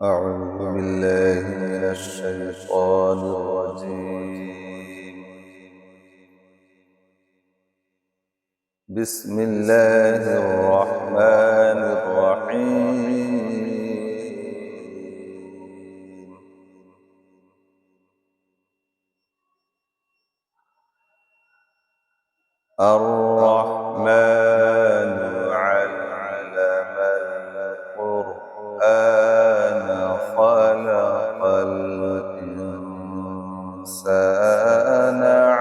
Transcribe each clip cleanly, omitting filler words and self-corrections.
أعوذ بالله من الشيطان الرجيم. بسم الله الرحمن الرحيم. الرحمن علم القرآن خلق الإنسان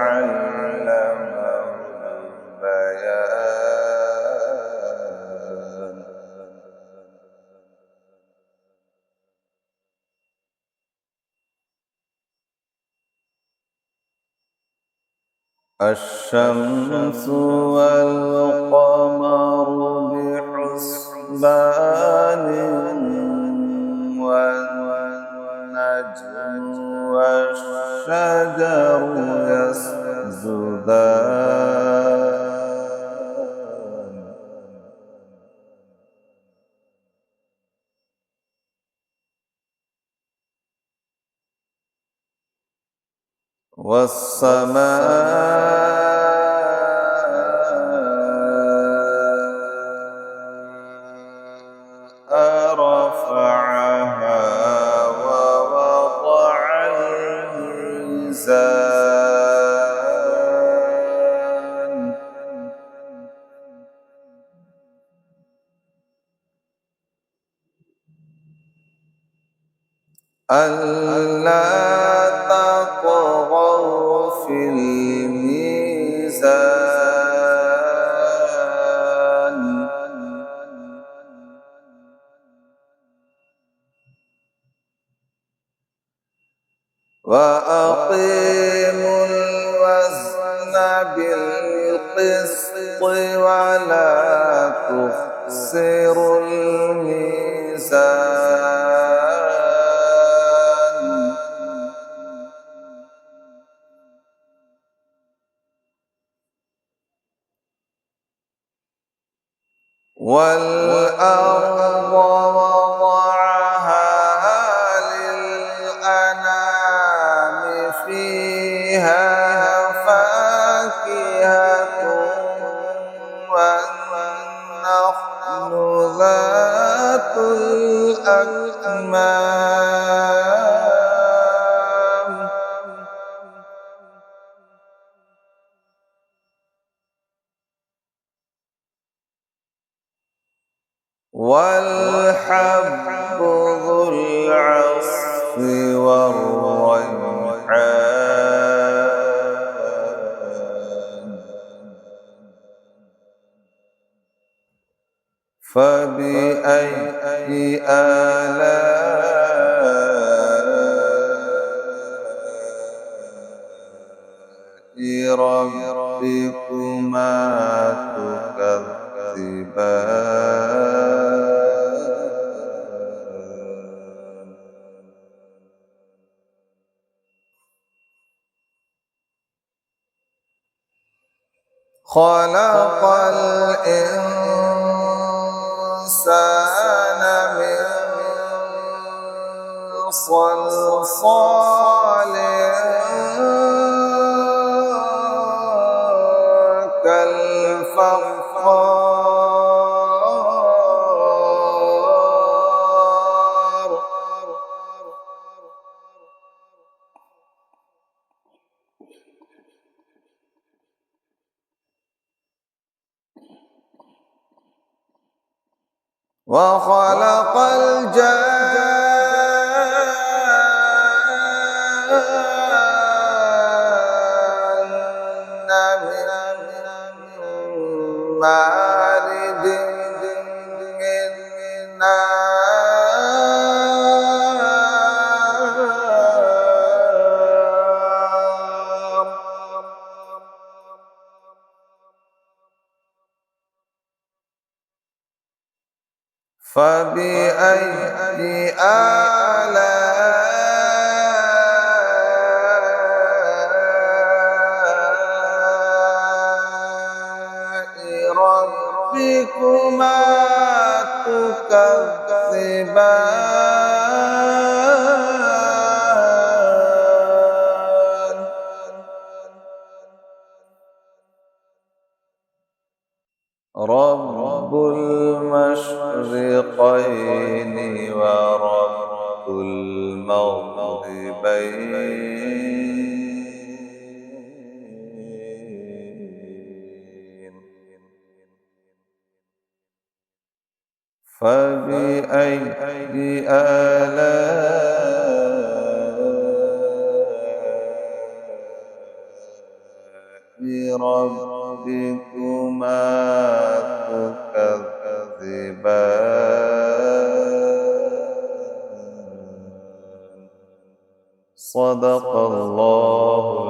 علمه البيان. الشمس والقمر بحسبان والنجم والشجر يسجدان. والسماء رفعها ووضع الميزان. ألا تطغوا في الميزان. وأقيموا الوزن بالقسط ولا تخسروا الميزان. والأرض وضعها للأنام فيها فاكهة والنخل ذات الأكمام. والحب ذو العصف والريحان. فبأي آلاء ربكما تكذبان. خلق الإنسان من صلصال كالفخار. وخلق الجان من مارج من نار. فبأي آلاء ربكما تكذبان. الكاذبين فبأي آلاء ربكما تكذبان صدق الله